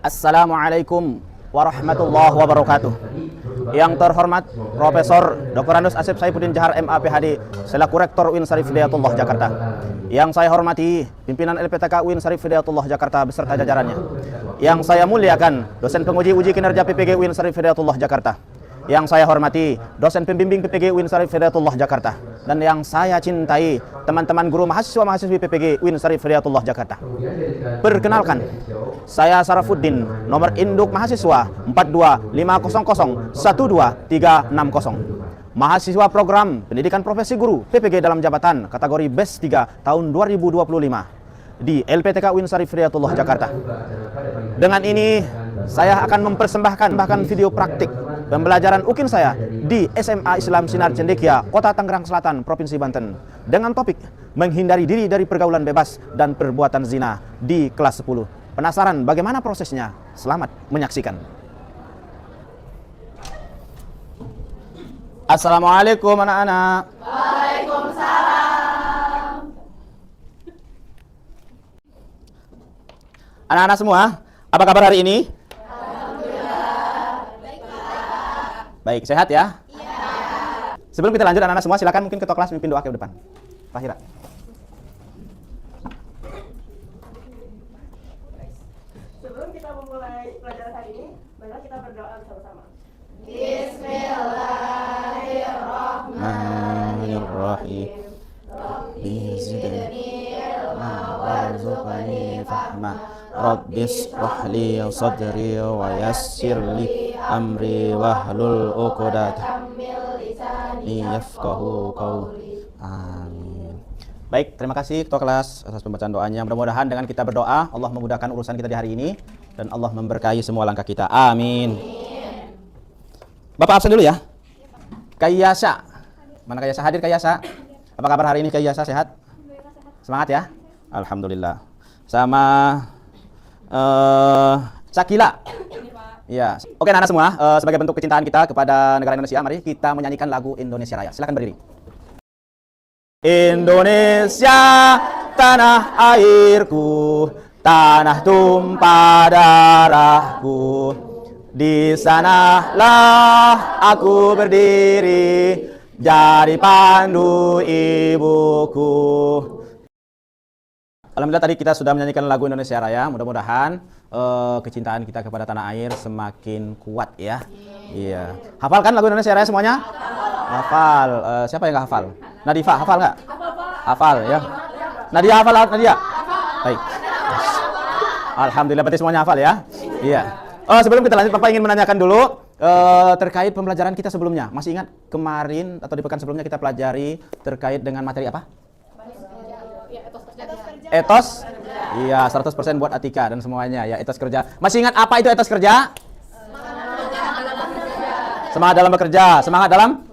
Assalamualaikum warahmatullahi wabarakatuh. Yang terhormat Profesor Dr. Anus Asep Saifuddin Jahar MA PhD selaku Rektor UIN Syarif Hidayatullah Jakarta. Yang saya hormati pimpinan LPTK UIN Syarif Hidayatullah Jakarta beserta jajarannya. Yang saya muliakan dosen penguji uji kinerja PPG UIN Syarif Hidayatullah Jakarta. Yang saya hormati dosen pembimbing PPG UIN Syarif Hidayatullah Jakarta. Dan yang saya cintai teman-teman guru mahasiswa-mahasiswi PPG UIN Syarif Hidayatullah Jakarta. Perkenalkan, saya Sarafuddin, nomor induk mahasiswa 425001230. Mahasiswa program pendidikan profesi guru PPG dalam jabatan kategori BES 3 tahun 2025 di LPTK UIN Syarif Hidayatullah Jakarta. Dengan ini saya akan mempersembahkan video praktik pembelajaran UKIN saya di SMA Islam Sinar Cendekia, Kota Tangerang Selatan, Provinsi Banten, dengan topik menghindari diri dari pergaulan bebas dan perbuatan zina di kelas 10. Penasaran bagaimana prosesnya? Selamat menyaksikan. Assalamualaikum anak-anak. Waalaikumsalam. Anak-anak semua, apa kabar hari ini? Baik, sehat ya? Iya. Sebelum kita lanjut anak-anak semua, silakan mungkin ketua kelas memimpin doa ke depan. Tahira. Sebelum kita memulai pelajaran hari ini, marilah kita berdoa bersama-sama. Bismillahirrahmanirrahim. Rabbi zidni ilma warzuqni fahma. Rabbi shrah li sadri wa yassir li amri wahlul 'uqdatam min lisani yafqahu qawli. Amin. Baik, terima kasih ketua kelas atas pembacaan doanya. Mudah-mudahan dengan kita berdoa Allah memudahkan urusan kita di hari ini dan Allah memberkahi semua langkah kita. Amin. Bapak absen dulu ya. Kayasa. Mana Kayasa? Hadir Kayasa. Apa kabar hari ini Kayasa? Sehat? Semangat ya. Alhamdulillah. Sama Sakila. Ya. Oke anak-anak semua, sebagai bentuk kecintaan kita kepada negara Indonesia, mari kita menyanyikan lagu Indonesia Raya. Silakan berdiri. Indonesia, tanah airku, tanah tumpah darahku. Di sanalah aku berdiri, jadi pandu ibuku. Alhamdulillah tadi kita sudah menyanyikan lagu Indonesia Raya. Mudah-mudahan kecintaan kita kepada tanah air semakin kuat ya. Iya. Hafal kan lagu Indonesia Raya semuanya? Hafal. Siapa yang nggak hafal? Nadifa hafal nggak? Hafal ya. Nadia hafal? Nadia? Baik. Alhamdulillah berarti semuanya hafal ya. Iya. Sebelum kita lanjut, Bapak ingin menanyakan dulu terkait pembelajaran kita sebelumnya. Masih ingat kemarin atau di pekan sebelumnya kita pelajari terkait dengan materi apa? Etos? Iya, 100% buat Atika dan semuanya ya, etos kerja. Masih ingat apa itu etos kerja? Semangat dalam bekerja, semangat dalam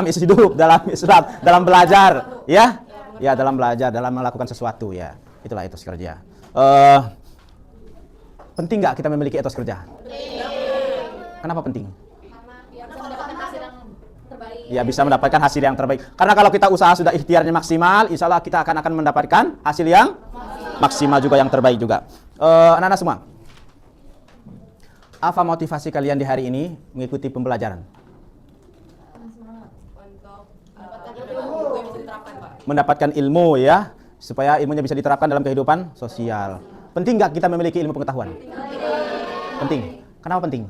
hidup, dalam Islam, dalam belajar, ya? Ya, dalam belajar, dalam melakukan sesuatu ya. Itulah etos kerja. Penting nggak kita memiliki etos kerja? Kenapa penting? Ya, bisa mendapatkan hasil yang terbaik. Karena kalau kita usaha sudah ikhtiarnya maksimal, insya Allah kita akan mendapatkan hasil yang maksimal juga, yang terbaik juga. Anak-anak semua, apa motivasi kalian di hari ini mengikuti pembelajaran? Mendapatkan ilmu ya, supaya ilmunya bisa diterapkan dalam kehidupan sosial. Penting nggak kita memiliki ilmu pengetahuan? Penting. Kenapa penting?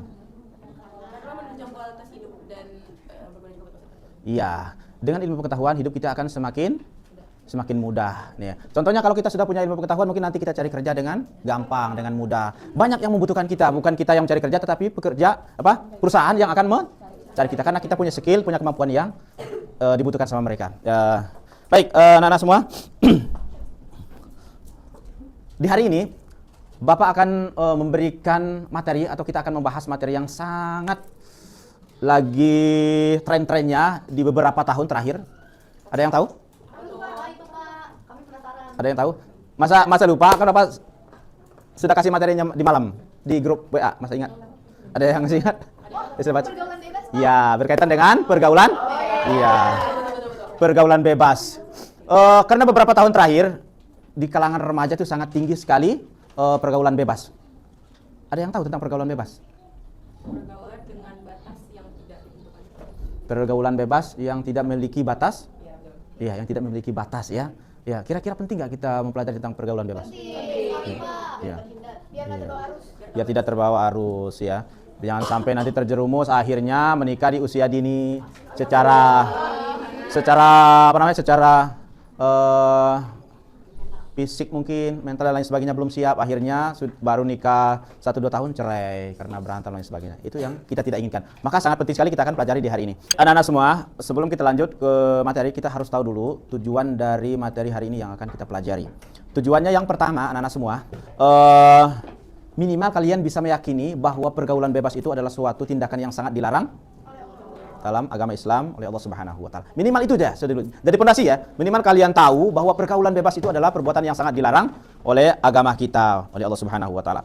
Iya, dengan ilmu pengetahuan hidup kita akan semakin mudah. Ya. Contohnya kalau kita sudah punya ilmu pengetahuan, mungkin nanti kita cari kerja dengan gampang, dengan mudah. Banyak yang membutuhkan kita, bukan kita yang mencari kerja, tetapi perusahaan yang akan mencari kita, karena kita punya skill, punya kemampuan yang dibutuhkan sama mereka. Baik, anak-anak semua, di hari ini Bapak akan memberikan materi atau kita akan membahas materi yang sangat lagi tren-trennya di beberapa tahun terakhir. Ada yang tahu? Ada yang tahu? Masa lupa? Kenapa sudah kasih materinya di malam di grup WA? Masa ingat? Ada yang masih ingat? Pergaulan bebas. Iya, berkaitan dengan pergaulan. Iya. Pergaulan bebas. Karena beberapa tahun terakhir di kalangan remaja itu sangat tinggi sekali pergaulan bebas. Ada yang tahu tentang pergaulan bebas? Pergaulan dengan batas yang tidak ditentukan. Pergaulan bebas yang tidak memiliki batas? Iya, yang tidak memiliki batas ya. Ya, kira-kira penting nggak kita mempelajari tentang pergaulan bebas? Iya. Biar nggak terbawa arus. Biar tidak terbawa arus ya. Jangan sampai nanti terjerumus akhirnya menikah di usia dini secara apa namanya? Secara fisik mungkin, mental dan lain sebagainya belum siap, akhirnya baru nikah 1-2 tahun cerai karena berantem dan lain sebagainya. Itu yang kita tidak inginkan. Maka sangat penting sekali kita akan pelajari di hari ini. Anak-anak semua, sebelum kita lanjut ke materi, kita harus tahu dulu tujuan dari materi hari ini yang akan kita pelajari. Tujuannya yang pertama, anak-anak semua, minimal kalian bisa meyakini bahwa pergaulan bebas itu adalah suatu tindakan yang sangat dilarang dalam agama Islam oleh Allah Subhanahu wa taala. Minimal itu aja. Dari pondasi ya, minimal kalian tahu bahwa pergaulan bebas itu adalah perbuatan yang sangat dilarang oleh agama kita, oleh Allah Subhanahu wa taala.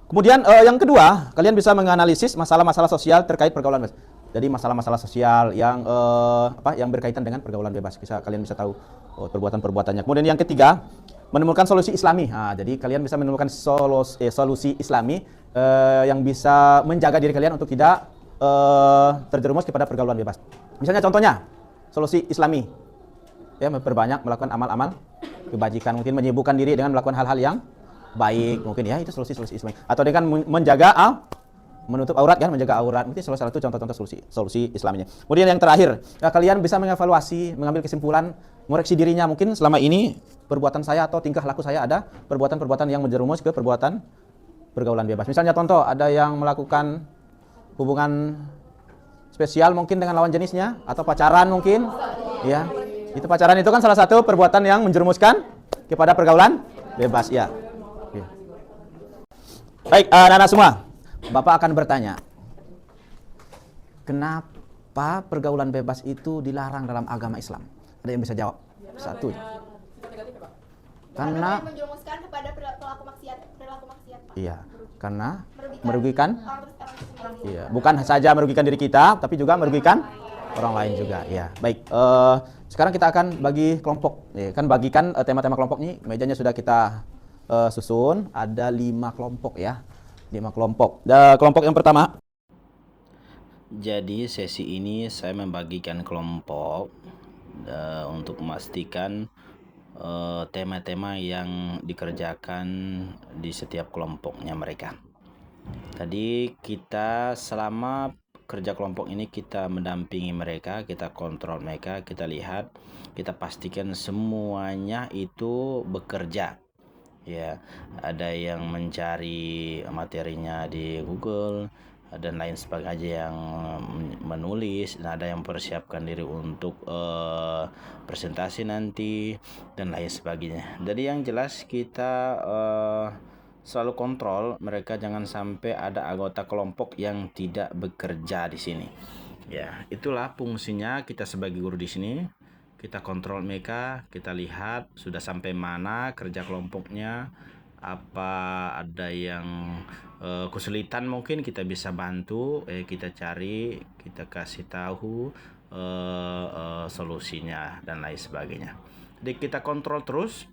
Kemudian yang kedua, kalian bisa menganalisis masalah-masalah sosial terkait pergaulan bebas. Jadi masalah-masalah sosial yang yang berkaitan dengan pergaulan bebas. Kalian bisa tahu perbuatan-perbuatannya. Kemudian yang ketiga, menemukan solusi Islami. Nah, jadi kalian bisa menemukan solusi Islami yang bisa menjaga diri kalian untuk tidak terjerumus kepada pergaulan bebas. Misalnya contohnya, solusi Islami. Ya, memperbanyak melakukan amal-amal kebajikan, mungkin menyibukkan diri dengan melakukan hal-hal yang baik, mungkin ya, itu solusi Islami. Atau dengan menjaga menutup aurat kan, menjaga aurat. Mungkin salah satu contoh-contoh solusi Islaminya. Kemudian yang terakhir, kalian bisa mengevaluasi, mengambil kesimpulan, mengoreksi dirinya. Mungkin selama ini perbuatan saya atau tingkah laku saya ada perbuatan-perbuatan yang menjerumus ke perbuatan pergaulan bebas. Misalnya contoh, ada yang melakukan hubungan spesial mungkin dengan lawan jenisnya, atau pacaran mungkin, ya. Itu pacaran itu kan salah satu perbuatan yang menjerumuskan kepada pergaulan bebas, ya. Oke. Baik, anak-anak semua, Bapak akan bertanya, kenapa pergaulan bebas itu dilarang dalam agama Islam? Ada yang bisa jawab? Satu. Karena menjerumuskan kepada perilaku maksiat, Pak. Iya, karena merugikan. Orang Iya, bukan saja merugikan diri kita, tapi juga merugikan orang lain juga. Ya, baik. Sekarang kita akan bagi kelompok. Kan bagikan tema-tema kelompok ini. Mejanya sudah kita susun. Ada 5 kelompok ya. 5 kelompok. Kelompok yang pertama. Jadi sesi ini saya membagikan kelompok untuk memastikan tema-tema yang dikerjakan di setiap kelompoknya mereka. Tadi kita selama kerja kelompok ini kita mendampingi mereka, kita kontrol mereka, kita lihat, kita pastikan semuanya itu bekerja. Ya, ada yang mencari materinya di Google dan lain sebagainya, yang menulis, dan ada yang mempersiapkan diri untuk presentasi nanti dan lain sebagainya. Jadi yang jelas kita selalu kontrol mereka, jangan sampai ada anggota kelompok yang tidak bekerja di sini. Ya, itulah fungsinya kita sebagai guru di sini. Kita kontrol mereka, kita lihat sudah sampai mana kerja kelompoknya, apa ada yang kesulitan mungkin kita bisa bantu, kita cari, kita kasih tahu solusinya dan lain sebagainya. Jadi kita kontrol terus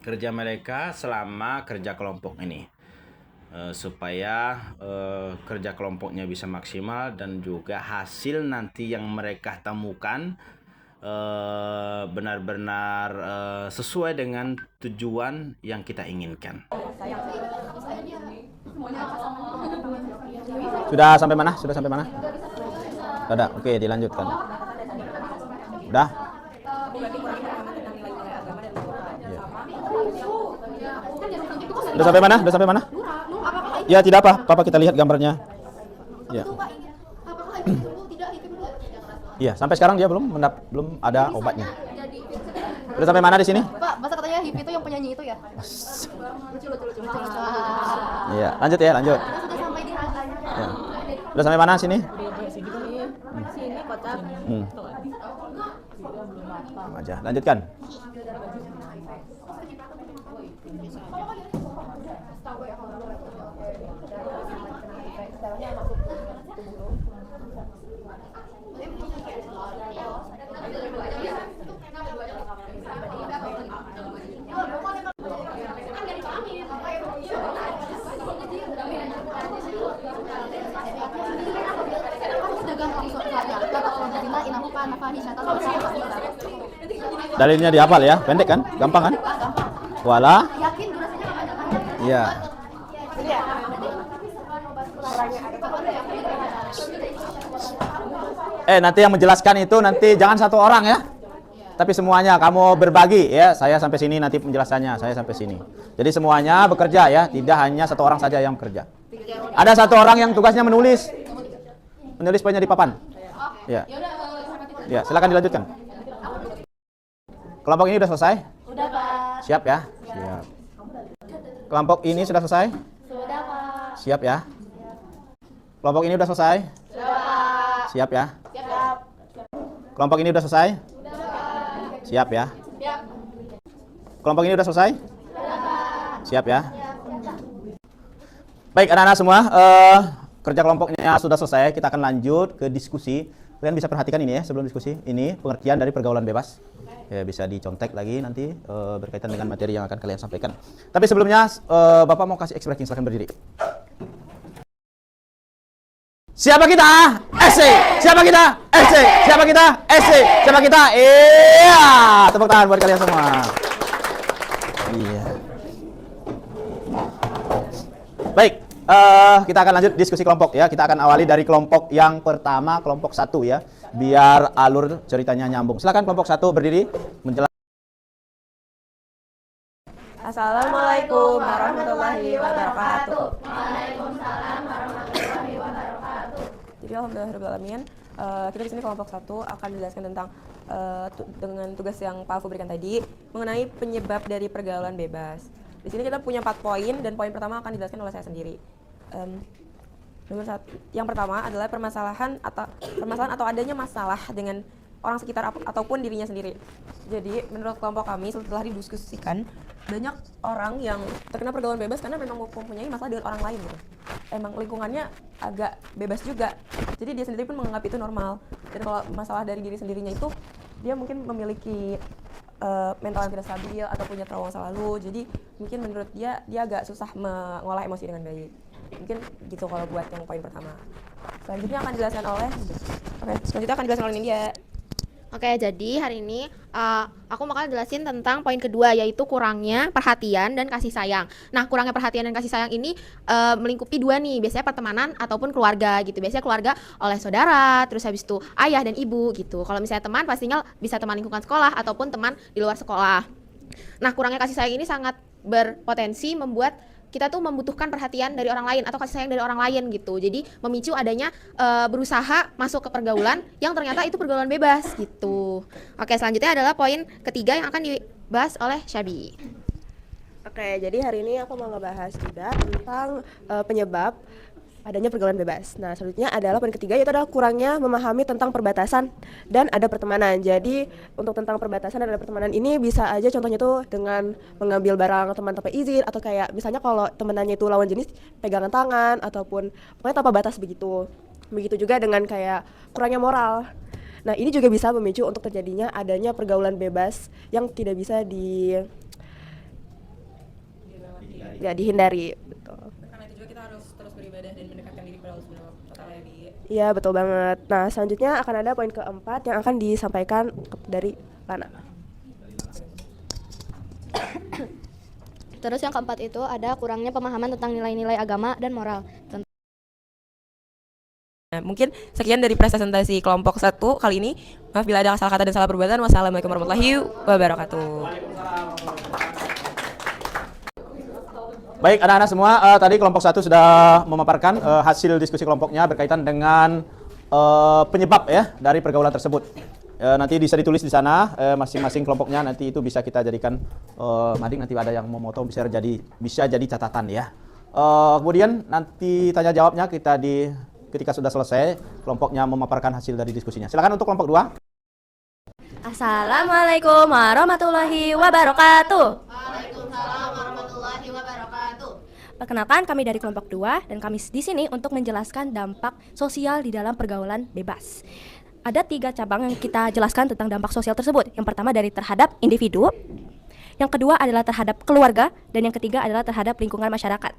kerja mereka selama kerja kelompok ini, supaya kerja kelompoknya bisa maksimal dan juga hasil nanti yang mereka temukan benar-benar sesuai dengan tujuan yang kita inginkan. Sudah sampai mana? Sudah. Oke, dilanjutkan. Udah? Udah sampai mana? Ya, tidak apa-apa, kita lihat gambarnya. Ya. Iya, sampai sekarang dia belum ada obatnya. Udah sampai mana di sini? Pak, masa katanya HIP itu yang penyanyi itu ya? Lucu. Iya, lanjut. Sudah sampai di harganya. Ya. Udah sampai mana sini? Sini kotak. Aja, lanjutkan. Dalilnya dihafal ya, pendek kan? Gampang kan? Wala. Iya. Nanti yang menjelaskan itu nanti jangan satu orang ya. Tapi semuanya kamu berbagi ya. Saya sampai sini nanti penjelasannya, saya sampai sini. Jadi semuanya bekerja ya, tidak hanya satu orang saja yang bekerja. Ada satu orang yang tugasnya menulis. Menulis poinnya di papan. Ya. Ya, silakan dilanjutkan. Kelompok ini sudah selesai? Sudah, Pak. Siap ya? Siap. Kelompok ini sudah selesai? Sudah, Pak. Siap ya? Kelompok ini sudah selesai? Sudah, Pak. Siap ya? Siap. Kelompok ini sudah selesai? Siap ya? Siap. Kelompok ini sudah selesai? Sudah, Pak. Siap ya? Baik anak-anak semua, kerja kelompoknya sudah selesai. Kita akan lanjut ke diskusi. Kalian bisa perhatikan ini ya sebelum diskusi. Ini pengertian dari pergaulan bebas. Ya, bisa dicontek lagi nanti berkaitan dengan materi yang akan kalian sampaikan. Tapi sebelumnya Bapak mau kasih expression, silahkan berdiri. Siapa kita? SC. Siapa kita? SC. Siapa kita? SC. Siapa kita? Iya, tepuk tangan buat kalian semua. Iya. Baik, kita akan lanjut diskusi kelompok ya. Kita akan awali dari kelompok yang pertama, kelompok 1 ya. Biar alur ceritanya nyambung. Silakan kelompok 1 berdiri menjelaskan. Assalamualaikum warahmatullahi wabarakatuh. Waalaikumsalam warahmatullahi wabarakatuh. Jadi alhamdulillahirobbilalamin, kita di sini kelompok 1 akan menjelaskan tentang dengan tugas yang Pak Alfu berikan tadi mengenai penyebab dari pergaulan bebas. Di sini kita punya 4 poin dan poin pertama akan dijelaskan oleh saya sendiri. Nomor 1, yang pertama adalah permasalahan atau adanya masalah dengan orang sekitar ataupun dirinya sendiri. Jadi menurut kelompok kami setelah didiskusikan, banyak orang yang terkena pergaulan bebas karena memang mempunyai masalah dengan orang lain gitu. Emang lingkungannya agak bebas juga. Jadi dia sendiri pun menganggap itu normal. Dan kalau masalah dari diri sendirinya itu dia mungkin memiliki mental yang tidak stabil atau punya trauma masa lalu. Jadi mungkin menurut dia agak susah mengolah emosi dengan baik. Mungkin gitu kalau buat yang poin pertama. Selanjutnya akan dijelaskan oleh India. Oke, jadi hari ini aku bakal jelasin tentang poin kedua, yaitu kurangnya perhatian dan kasih sayang. Nah, kurangnya perhatian dan kasih sayang ini melingkupi dua nih, biasanya pertemanan ataupun keluarga gitu. Biasanya keluarga oleh saudara, terus habis itu ayah dan ibu gitu. Kalau misalnya teman, pastinya bisa teman lingkungan sekolah ataupun teman di luar sekolah. Nah, kurangnya kasih sayang ini sangat berpotensi membuat kita tuh membutuhkan perhatian dari orang lain atau kasih sayang dari orang lain gitu. Jadi memicu adanya berusaha masuk ke pergaulan yang ternyata itu pergaulan bebas gitu. Oke, selanjutnya adalah poin ketiga yang akan dibahas oleh Syabi. Oke, jadi hari ini aku mau ngebahas juga tentang penyebab adanya pergaulan bebas. Nah, selanjutnya adalah poin ketiga, yaitu adalah kurangnya memahami tentang perbatasan dan ada pertemanan. Jadi untuk tentang perbatasan dan ada pertemanan ini bisa aja contohnya tuh dengan mengambil barang teman tanpa izin, atau kayak misalnya kalau temenannya itu lawan jenis pegangan tangan ataupun pokoknya tanpa batas begitu. Begitu juga dengan kayak kurangnya moral. Nah, ini juga bisa memicu untuk terjadinya adanya pergaulan bebas yang tidak bisa dihindari. Betul. Karena itu juga kita harus terus beribadah dan mendekatkan diri kepada Allah Subhanahu wa Ta'ala ya, Bi. Iya, betul banget. Nah, selanjutnya akan ada poin keempat yang akan disampaikan dari Lana. Terus yang keempat itu ada kurangnya pemahaman tentang nilai-nilai agama dan moral. Nah, mungkin sekian dari presentasi kelompok 1 kali ini. Maaf bila ada salah kata dan salah perbuatan. Wassalamualaikum warahmatullahi wabarakatuh. Baik anak-anak semua, tadi kelompok 1 sudah memaparkan hasil diskusi kelompoknya berkaitan dengan penyebab ya dari pergaulan tersebut. Nanti bisa ditulis di sana masing-masing kelompoknya, nanti itu bisa kita jadikan mading, nanti ada yang mau moto bisa jadi catatan ya. Kemudian nanti tanya jawabnya ketika sudah selesai kelompoknya memaparkan hasil dari diskusinya. Silakan untuk kelompok 2. Assalamualaikum warahmatullahi wabarakatuh. Waalaikumsalam warahmatullahi wabarakatuh. Perkenalkan, kami dari kelompok 2 dan kami di sini untuk menjelaskan dampak sosial di dalam pergaulan bebas. Ada 3 cabang yang kita jelaskan tentang dampak sosial tersebut. Yang pertama dari terhadap individu, yang kedua adalah terhadap keluarga, dan yang ketiga adalah terhadap lingkungan masyarakat.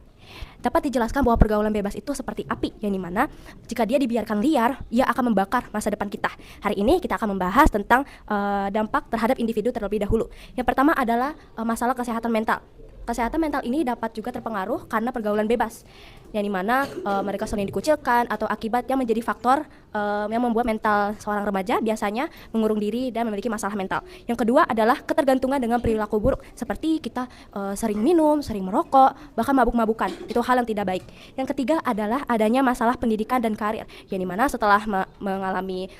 Dapat dijelaskan bahwa pergaulan bebas itu seperti api, yang dimana jika dia dibiarkan liar, ia akan membakar masa depan kita. Hari ini kita akan membahas tentang dampak terhadap individu terlebih dahulu. Yang pertama adalah masalah kesehatan mental. Kesehatan mental ini dapat juga terpengaruh karena pergaulan bebas, yang dimana mereka sering dikucilkan atau akibat yang menjadi faktor yang membuat mental seorang remaja biasanya mengurung diri dan memiliki masalah mental. Yang kedua adalah ketergantungan dengan perilaku buruk, seperti kita sering minum, sering merokok, bahkan mabuk-mabukan. Itu hal yang tidak baik. Yang ketiga adalah adanya masalah pendidikan dan karir, yang dimana setelah mengalami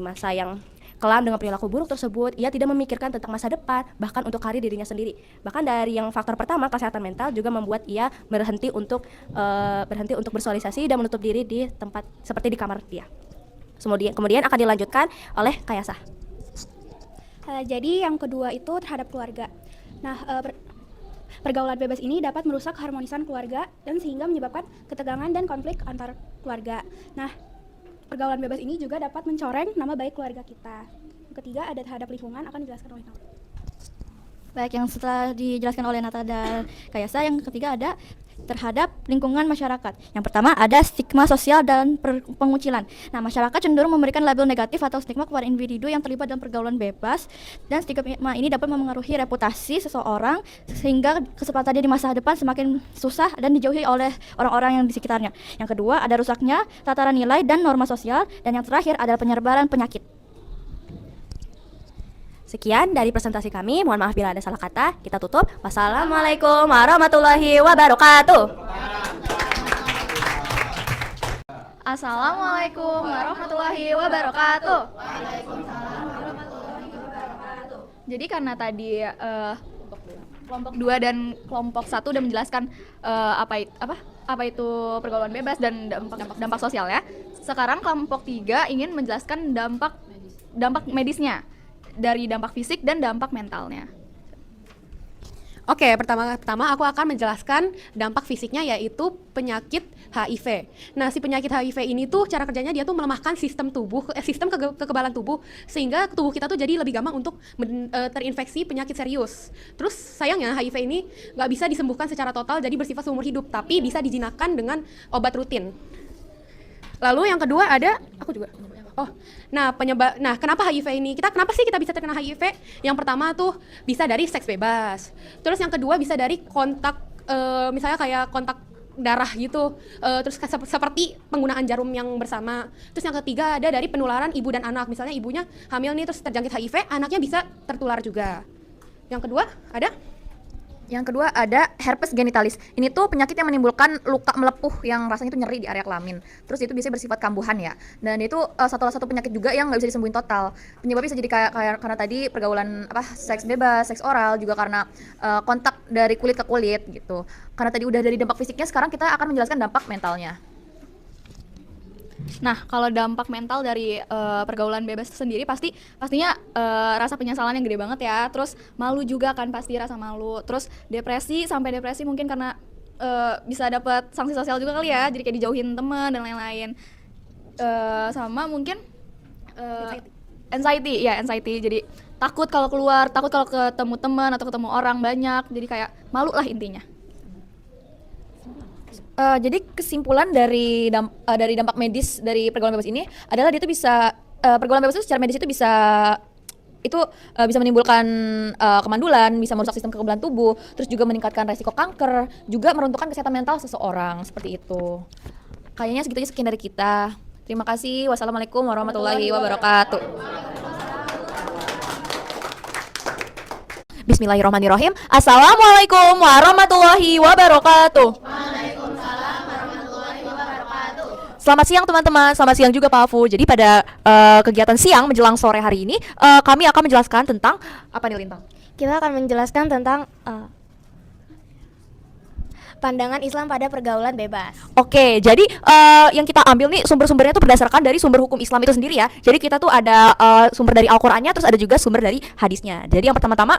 masa yang kelam dengan perilaku buruk tersebut, ia tidak memikirkan tentang masa depan, bahkan untuk karir dirinya sendiri. Bahkan dari yang faktor pertama, kesehatan mental, juga membuat ia berhenti untuk bersosialisasi dan menutup diri di tempat seperti di kamar dia. Kemudian akan dilanjutkan oleh Kayasa. Jadi yang kedua itu terhadap keluarga. Nah, pergaulan bebas ini dapat merusak keharmonisan keluarga dan sehingga menyebabkan ketegangan dan konflik antar keluarga. Nah, pergaulan bebas ini juga dapat mencoreng nama baik keluarga kita. Yang ketiga ada terhadap lingkungan, akan dijelaskan oleh Nata. Baik, yang setelah dijelaskan oleh Nata dan Kayasa, yang ketiga ada terhadap lingkungan masyarakat. Yang pertama ada stigma sosial dan pengucilan. Nah, masyarakat cenderung memberikan label negatif atau stigma kepada individu yang terlibat dalam pergaulan bebas, dan stigma ini dapat memengaruhi reputasi seseorang sehingga kesempatannya di masa depan semakin susah dan dijauhi oleh orang-orang yang di sekitarnya. Yang kedua ada rusaknya tataran nilai dan norma sosial, dan yang terakhir adalah penyebaran penyakit. Sekian dari presentasi kami, mohon maaf bila ada salah kata. Kita tutup. Wassalamualaikum warahmatullahi wabarakatuh. Assalamualaikum warahmatullahi wabarakatuh. Jadi karena tadi kelompok 2 dan kelompok 1 udah menjelaskan apa itu pergaulan bebas dan dampak sosial ya. Sekarang kelompok 3 ingin menjelaskan dampak medisnya, dari dampak fisik dan dampak mentalnya. Oke, pertama aku akan menjelaskan dampak fisiknya, yaitu penyakit HIV. Nah, si penyakit HIV ini tuh cara kerjanya dia tuh melemahkan sistem kekebalan tubuh, sehingga tubuh kita tuh jadi lebih gampang untuk terinfeksi penyakit serius. Terus sayangnya HIV ini nggak bisa disembuhkan secara total, jadi bersifat seumur hidup, tapi bisa dijinakkan dengan obat rutin. Lalu yang kedua ada, kenapa HIV ini? Kenapa sih kita bisa terkena HIV? Yang pertama tuh bisa dari seks bebas. Terus yang kedua bisa dari kontak, misalnya kayak kontak darah gitu. Terus seperti penggunaan jarum yang bersama. Terus yang ketiga ada dari penularan ibu dan anak. Misalnya ibunya hamil nih terus terjangkit HIV, anaknya bisa tertular juga. Yang kedua ada? Yang kedua ada herpes genitalis. Ini tuh penyakit yang menimbulkan luka melepuh yang rasanya itu nyeri di area kelamin. Terus itu biasanya bersifat kambuhan ya. Dan itu satu penyakit juga yang nggak bisa disembuhin total. Penyebabnya bisa jadi kayak karena tadi pergaulan seks bebas, seks oral, juga karena kontak dari kulit ke kulit gitu. Karena tadi udah dari dampak fisiknya, sekarang kita akan menjelaskan dampak mentalnya. Nah, kalau dampak mental dari pergaulan bebas sendiri pastinya rasa penyesalan yang gede banget ya. Terus malu juga kan, pasti rasa malu. Terus depresi mungkin karena bisa dapat sanksi sosial juga kali ya. Jadi kayak dijauhin teman dan lain-lain. Sama mungkin anxiety. Jadi takut kalau keluar, takut kalau ketemu teman atau ketemu orang banyak. Jadi kayak malu lah intinya. Jadi kesimpulan dari dampak medis dari pergaulan bebas ini adalah dia itu bisa pergaulan bebas itu secara medis itu bisa menimbulkan kemandulan, bisa merusak sistem kekebalan tubuh, terus juga meningkatkan resiko kanker, juga meruntuhkan kesehatan mental seseorang, seperti itu. Kayaknya sekian dari kita. Terima kasih. Wassalamualaikum warahmatullahi wabarakatuh. Bismillahirrahmanirrahim. Assalamualaikum warahmatullahi wabarakatuh. Selamat siang teman-teman, selamat siang juga Pak Afu. Jadi pada kegiatan siang menjelang sore hari ini kami akan menjelaskan tentang apa nih Lintang? Kita akan menjelaskan tentang pandangan Islam pada pergaulan bebas. Oke, jadi yang kita ambil nih sumber-sumbernya tuh berdasarkan dari sumber hukum Islam itu sendiri ya. Jadi kita tuh ada sumber dari Al-Qur'annya, terus ada juga sumber dari hadisnya. Jadi yang pertama-tama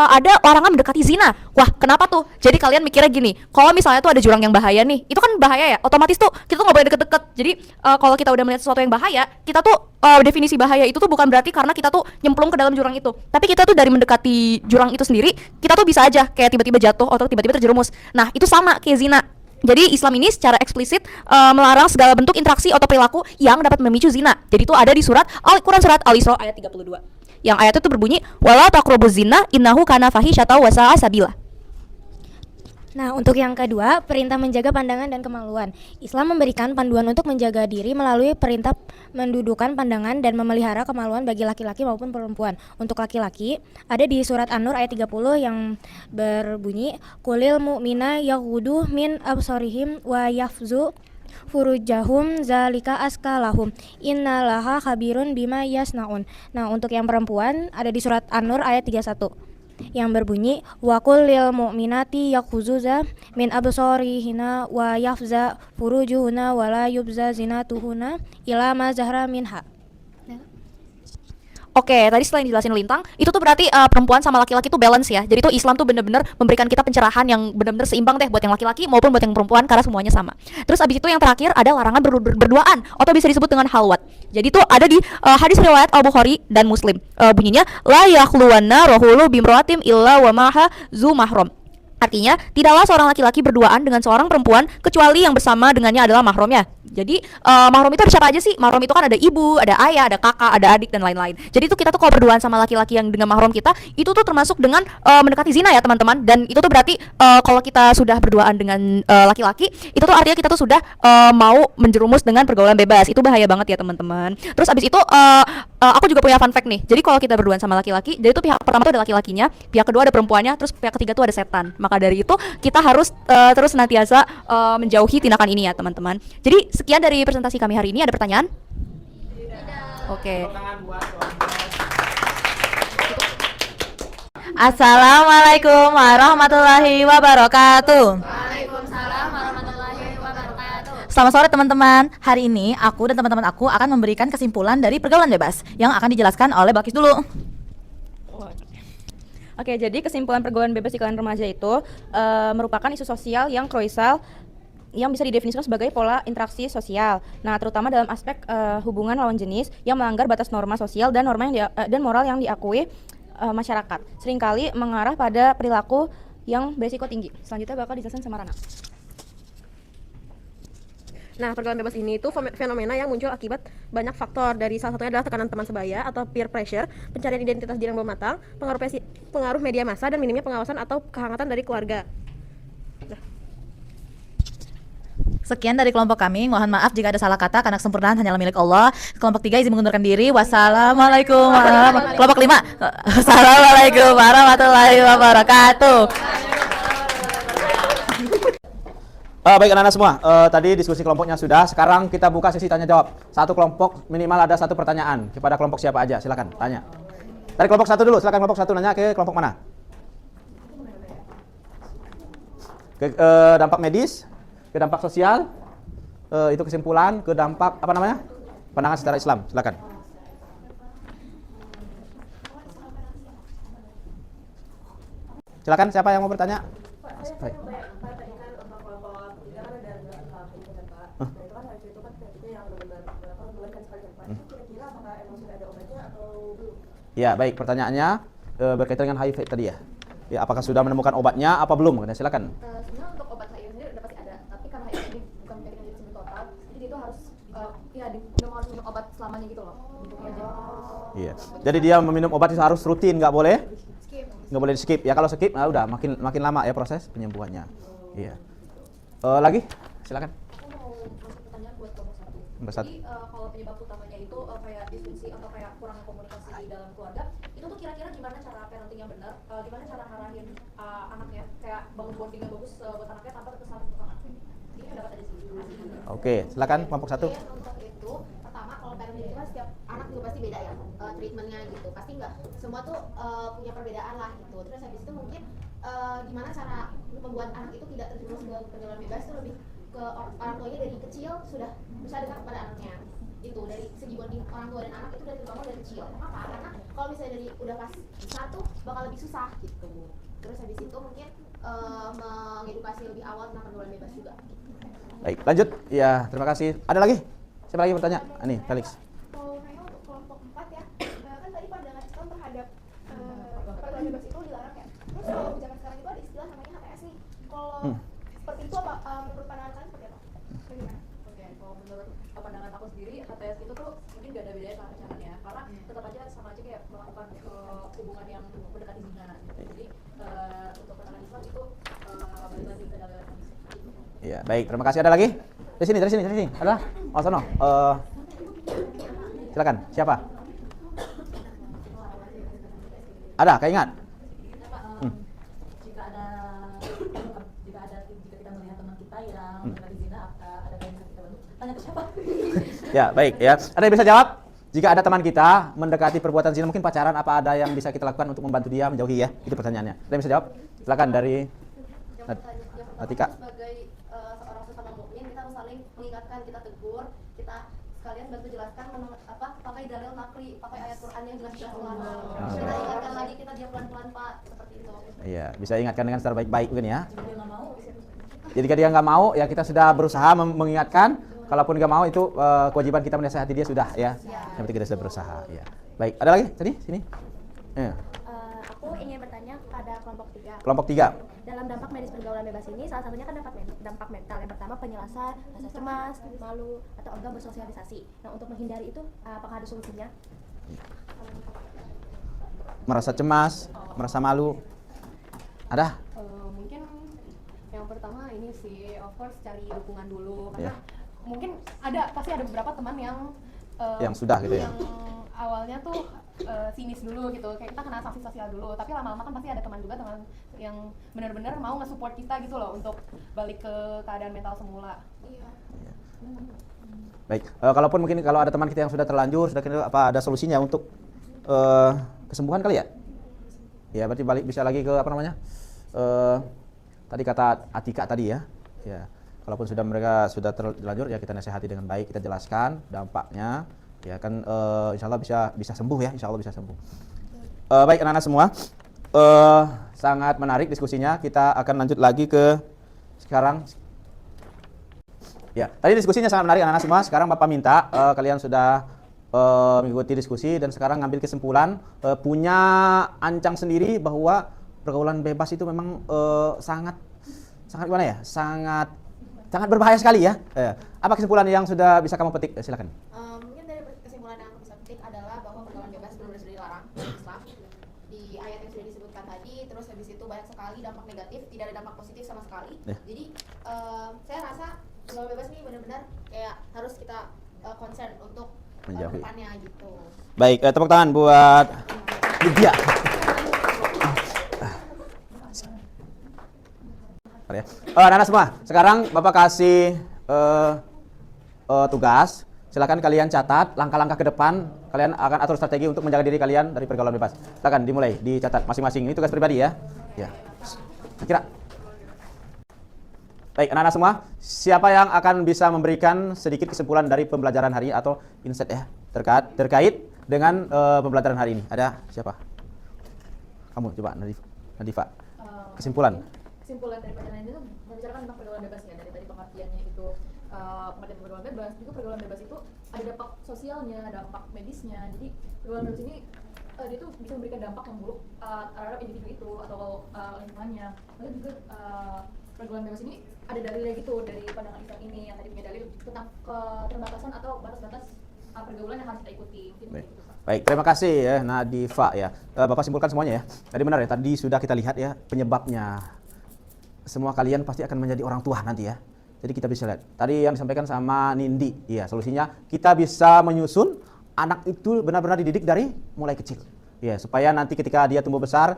ada larangan mendekati zina. Wah, kenapa tuh? Jadi kalian mikirnya gini, kalau misalnya tuh ada jurang yang bahaya nih, itu kan bahaya ya, otomatis tuh kita tuh nggak boleh deket-deket. Jadi kalau kita udah melihat sesuatu yang bahaya, kita tuh definisi bahaya itu tuh bukan berarti karena kita tuh nyemplung ke dalam jurang itu, tapi kita tuh dari mendekati jurang itu sendiri, kita tuh bisa aja kayak tiba-tiba jatuh atau tiba-tiba terjerumus. Nah, itu sama kayak zina. Jadi Islam ini secara eksplisit melarang segala bentuk interaksi atau perilaku yang dapat memicu zina. Jadi itu ada di Al-Quran surat Al-Isra ayat 32. Yang ayat itu berbunyi wala taqrabuz zina innahu kana fahisyatan wa sa'a sabila. Nah, untuk yang kedua, perintah menjaga pandangan dan kemaluan. Islam memberikan panduan untuk menjaga diri melalui perintah mendudukan pandangan dan memelihara kemaluan bagi laki-laki maupun perempuan. Untuk laki-laki, ada di surat An-Nur ayat 30 yang berbunyi, Qulil mu'mina yaghuddu min absarihim wa yafzu furujahum zalika askalahum innalaha khabirun bima yasnaun. Nah, untuk yang perempuan, ada di surat An-Nur ayat 31. Yang berbunyi wa qul lil mu'minati yakhuzza min absarihina wa yafza furujuhuna wa la yubza zinatuhuna ila ma zahra minha. Oke, tadi setelah dijelasin Lintang, itu tuh berarti perempuan sama laki-laki tuh balance ya. Jadi tuh Islam tuh bener-bener memberikan kita pencerahan yang bener-bener seimbang deh buat yang laki-laki maupun buat yang perempuan karena semuanya sama. Terus abis itu yang terakhir ada larangan berduaan atau bisa disebut dengan halwat. Jadi tuh ada di hadis riwayat Al-Bukhari dan Muslim. Bunyinya la yakhluwanna rajulu bimra'atin illa wa maha zu mahram. Artinya, tidaklah seorang laki-laki berduaan dengan seorang perempuan kecuali yang bersama dengannya adalah mahramnya. Jadi, mahram itu ada siapa aja sih? Mahram itu kan ada ibu, ada ayah, ada kakak, ada adik, dan lain-lain. Jadi itu kita tuh kalau berduaan sama laki-laki yang dengan mahram kita, itu tuh termasuk dengan mendekati zina ya teman-teman. Dan itu tuh berarti kalau kita sudah berduaan dengan laki-laki, itu tuh artinya kita tuh sudah mau menjerumus dengan pergaulan bebas. Itu bahaya banget ya teman-teman. Terus abis itu, aku juga punya fun fact nih. Jadi kalau kita berduaan sama laki-laki, jadi tuh pihak pertama tuh ada laki-lakinya, pihak kedua ada perempuannya, terus pihak ketiga tuh ada setan. Maka dari itu kita harus terus senantiasa menjauhi tindakan ini ya teman-teman. Jadi sekian dari presentasi kami hari ini. Ada pertanyaan? Oke. Assalamualaikum warahmatullahi wabarakatuh. Selamat sore teman-teman. Hari ini aku dan teman-teman aku akan memberikan kesimpulan dari pergaulan bebas yang akan dijelaskan oleh Balkis dulu. Oke, jadi kesimpulan pergaulan bebas di kalangan remaja itu merupakan isu sosial yang krusial yang bisa didefinisikan sebagai pola interaksi sosial. Nah, terutama dalam aspek hubungan lawan jenis yang melanggar batas norma sosial dan norma yang dan moral yang diakui masyarakat. Seringkali mengarah pada perilaku yang berisiko tinggi. Selanjutnya bakal dijelaskan sama Rana. Nah, pergaulan bebas ini itu fenomena yang muncul akibat banyak faktor. Dari salah satunya adalah tekanan teman sebaya atau peer pressure, pencarian identitas diri yang belum matang, pengaruh media massa, dan minimnya pengawasan atau kehangatan dari keluarga. Sekian dari kelompok kami. Mohon maaf jika ada salah kata karena kesempurnaan hanyalah milik Allah. Kelompok 3 izin mengundurkan diri. Wassalamualaikum warahmatullahi wabarakatuh. Kelompok 5. Assalamualaikum warahmatullahi wabarakatuh. Baik anak-anak semua, tadi diskusi kelompoknya sudah. Sekarang kita buka sesi tanya jawab. Satu kelompok minimal ada satu pertanyaan. Kepada kelompok siapa aja, silakan tanya. Dari kelompok 1 dulu, silakan kelompok 1 nanya ke kelompok mana? Ke dampak medis, ke dampak sosial, itu kesimpulan, ke dampak apa namanya? Pandangan secara Islam, silakan. Silakan siapa yang mau bertanya? Baik. Ya, baik. Pertanyaannya berkaitan dengan HIV tadi ya. Ya, apakah sudah menemukan obatnya apa belum? Silakan. Sebenarnya untuk obat HIV sendiri udah pasti ada, tapi karena HIV bukan penyakit yang sembuh total, jadi itu harus harus minum obat selamanya gitu loh. Iya. Jadi dia meminum obat itu harus rutin, nggak boleh? Nggak boleh di skip. Ya kalau skip, udah makin lama ya proses penyembuhannya. Iya. Lagi? Silakan. Pertanyaan buat kelompok 1. Jadi kalau penyebab utamanya itu kayak disfungsi atau kayak kurang komunikasi di dalam keluarga, itu tuh kira-kira gimana cara parenting yang benar? Gimana cara ngarahin anaknya kayak bangun bonding yang bagus buat anaknya tanpa terkesan untuk anaknya? Ini pendapat aja sih. Oke, silakan kelompok 1. Untuk itu, pertama kalau parenting itu kan setiap anak juga pasti beda ya, treatmentnya gitu. Pasti nggak semua tuh punya perbedaan lah gitu. Terus habis itu mungkin gimana cara membuat anak itu tidak terjerumus ke pergaulan bebas itu lebih ke orang tuanya dari kecil sudah bisa dekat kepada anaknya. Itu dari segi bonding orang tua dan anak itu dari terbangun dari kecil. Kenapa? Karena kalau misalnya dari udah kelas 1 bakal lebih susah gitu. Terus habis itu mungkin mengedukasi lebih awal tentang pergaulan bebas juga. Baik, lanjut. Ya, terima kasih. Ada lagi? Siapa lagi bertanya? Nih, Felix. Kalau saya untuk kelompok 4 ya, kan tadi pandangan Islam terhadap pergaulan bebas itu dilarang ya. Terus kalau kebijakan sekarang itu ada istilah namanya HTS nih. Kalau seperti itu apa menurut sendiri HTS itu tuh mungkin gak ada bedanya sama pacarannya, karena tetap aja sama aja kayak melakukan hubungan yang mendekati zina gitu. Jadi untuk pandangan Islam itu balik lagi ke dalam gitu. Iya, baik. Terima kasih. Ada lagi? Dari sini. Ada? Oh, sono. Silakan. Siapa? Ada? Kayak ingat? Jika kita melihat teman kita yang mendekati zina, ada yang bisa kita bantu? Tanya ke siapa? Ya, baik ya. Ada yang bisa jawab? Jika ada teman kita mendekati perbuatan zina, mungkin pacaran, apa ada yang bisa kita lakukan untuk membantu dia menjauhi ya? Itu pertanyaannya. Ada yang bisa jawab? Silakan dari Atika. Sebagai seorang sesama mukmin, kita harus saling mengingatkan, kita tegur, kita sekalian bantu jelaskan pakai dalil nakli, pakai ayat Quran yang jelas-jelas ulama. Kita ingatkan lagi, kita diam pelan-pelan Pak, seperti itu. Iya, bisa ingatkan dengan secara baik-baik mungkin ya. Jadi jika dia nggak mau, ya kita sudah berusaha mengingatkan. Kalaupun nggak mau, itu kewajiban kita menasihati dia sudah ya. Yang penting kita sudah berusaha. Ya. Baik, ada lagi? Sini. Ya. Aku ingin bertanya kepada kelompok 3. Kelompok 3. Dalam dampak medis pergaulan bebas ini, salah satunya kan dampak mental. Yang pertama penyelasan, rasa cemas, malu, atau enggan bersosialisasi. Nah, untuk menghindari itu, apakah ada solusinya? Merasa cemas, merasa malu. Ada? Mungkin yang pertama ini sih, of course cari dukungan dulu, karena mungkin pasti ada beberapa teman yang sudah gitu ya. Yang awalnya tuh sinis dulu gitu, kayak kita kena sanksi sosial dulu, tapi lama-lama kan pasti ada teman yang benar-benar mau nge-support kita gitu loh untuk balik ke keadaan mental semula. Iya. Baik, kalaupun mungkin kalau ada teman kita yang sudah terlanjur, apa ada solusinya untuk kesembuhan kali ya? Ya, berarti balik bisa lagi ke apa namanya? Tadi kata Atika tadi ya. Ya. Kalaupun mereka sudah terlanjur, ya kita nasihati dengan baik, kita jelaskan dampaknya. Ya kan insya Allah bisa sembuh ya, insya Allah bisa sembuh. Baik anak-anak semua, sangat menarik diskusinya. Kita akan lanjut lagi ke sekarang. Ya, tadi diskusinya sangat menarik anak-anak semua. Sekarang Bapak minta kalian sudah mengikuti diskusi dan sekarang ngambil kesimpulan, punya ancang sendiri bahwa pergaulan bebas itu memang sangat gimana ya? Sangat berbahaya sekali ya. Apa kesimpulan yang sudah bisa kamu petik? Silakan. Mungkin dari kesimpulan yang aku bisa petik adalah bahwa pergaulan bebas benar-benar sudah dilarang di Islam di ayat yang sudah disebutkan tadi. Terus habis itu banyak sekali dampak negatif, tidak ada dampak positif sama sekali. Jadi saya rasa pergaulan bebas ini benar-benar kayak harus kita concern untuk depannya gitu. Baik, tepuk tangan buat Lydia. Anak-anak semua, sekarang Bapak kasih tugas. Silakan kalian catat langkah-langkah ke depan. Kalian akan atur strategi untuk menjaga diri kalian dari pergaulan bebas. Silakan dimulai, dicatat masing-masing. Ini tugas pribadi ya. Ya. Kira. Baik, anak-anak semua, siapa yang akan bisa memberikan sedikit kesimpulan dari pembelajaran hari ini atau insight ya terkait dengan pembelajaran hari ini? Ada siapa? Kamu coba, Nadifa. Kesimpulan. Kesimpulan dari pelajaran ini tuh membicarakan tentang pergaulan bebas ya, dari tadi pengertiannya itu pengertian pergaulan bebas, juga pergaulan bebas itu ada dampak sosialnya, dampak medisnya. Jadi pergaulan bebas ini dia tuh bisa memberikan dampak yang buruk terhadap individu itu atau lingkungannya. Lalu juga pergaulan bebas ini ada dalilnya gitu dari pandangan Islam ini, yang tadi punya dalil tentang keterbatasan atau batas-batas pergaulan yang harus kita ikuti. Baik, terima kasih ya Nadifa ya. Bapak simpulkan semuanya ya. Tadi benar ya, tadi sudah kita lihat ya penyebabnya. Semua kalian pasti akan menjadi orang tua nanti ya. Jadi kita bisa lihat. Tadi yang disampaikan sama Nindi, ya solusinya kita bisa menyusun anak itu benar-benar dididik dari mulai kecil. Ya, supaya nanti ketika dia tumbuh besar,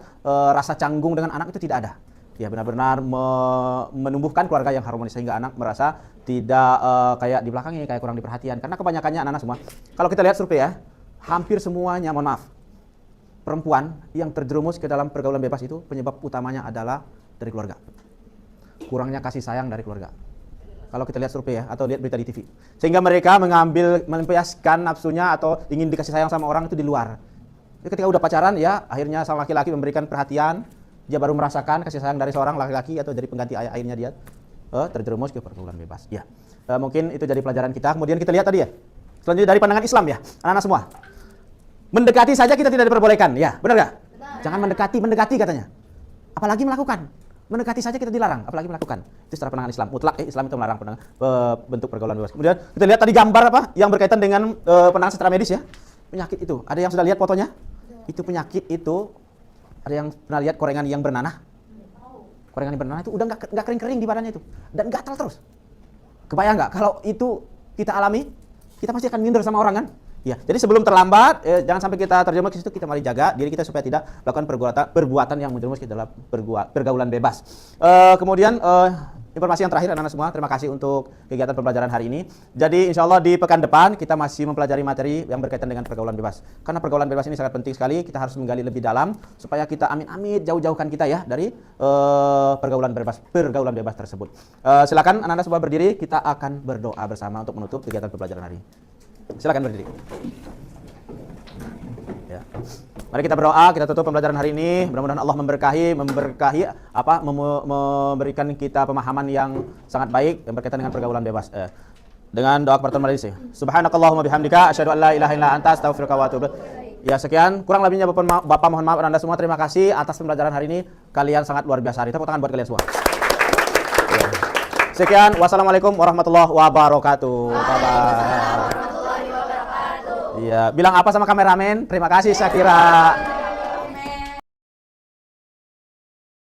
rasa canggung dengan anak itu tidak ada. Ya, benar-benar menumbuhkan keluarga yang harmonis sehingga anak merasa tidak kayak di belakangnya, kayak kurang diperhatian. Karena kebanyakannya anak-anak semua, kalau kita lihat survei ya, hampir semuanya, mohon maaf, perempuan yang terjerumus ke dalam pergaulan bebas itu penyebab utamanya adalah dari keluarga. Kurangnya kasih sayang dari keluarga. Kalau kita lihat survei ya, atau lihat berita di TV. Sehingga mereka melampiaskan nafsunya atau ingin dikasih sayang sama orang itu di luar. Jadi ketika udah pacaran ya, akhirnya sang laki-laki memberikan perhatian, dia baru merasakan kasih sayang dari seorang laki-laki atau dari pengganti ayah, akhirnya dia terjerumus ke pergaulan bebas. Ya, mungkin itu jadi pelajaran kita. Kemudian kita lihat tadi ya, selanjutnya dari pandangan Islam ya, anak-anak semua. Mendekati saja kita tidak diperbolehkan, ya benar nggak? Jangan mendekati katanya. Apalagi melakukan. Mendekati saja kita dilarang, apalagi melakukan. Itu secara pandangan Islam. Mutlak Islam itu melarang bentuk pergaulan bebas. Kemudian kita lihat tadi gambar apa yang berkaitan dengan pandangan secara medis ya. Penyakit itu. Ada yang sudah lihat fotonya? Itu penyakit itu. Ada yang pernah lihat korengan yang bernanah? Korengan yang bernanah itu udah nggak kering-kering di badannya itu dan gatal terus. Kebayang nggak kalau itu kita alami? Kita pasti akan minder sama orang kan? Ya, jadi sebelum terlambat, jangan sampai kita terjerumus ke situ. Kita mari jaga diri kita supaya tidak melakukan perbuatan yang menjerumus kita dalam pergaulan bebas. Kemudian informasi yang terakhir anak-anak semua, terima kasih untuk kegiatan pembelajaran hari ini. Jadi insya Allah di pekan depan kita masih mempelajari materi yang berkaitan dengan pergaulan bebas. Karena pergaulan bebas ini sangat penting sekali, kita harus menggali lebih dalam supaya kita amit-amit jauh-jauhkan kita ya dari pergaulan bebas tersebut. Silakan anak-anak semua berdiri, kita akan berdoa bersama untuk menutup kegiatan pembelajaran hari ini. Silakan berdiri. Ya. Mari kita berdoa, kita tutup pembelajaran hari ini. Mudah-mudahan Allah memberikan kita pemahaman yang sangat baik yang berkaitan dengan pergaulan bebas. Dengan doa pertama dari Subhanakallahumma bihamdika asyhadu an la ilaha illa anta astaghfiruka wa atubu ilaik. Ya, sekian, kurang lebihnya Bapak mohon maaf Anda semua. Terima kasih atas pembelajaran hari ini. Kalian sangat luar biasa. Tepuk tangan buat kalian semua. Ya. Sekian, wassalamualaikum warahmatullahi wabarakatuh. Bye-bye. Iya, bilang apa sama kameramen? Terima kasih Syakira.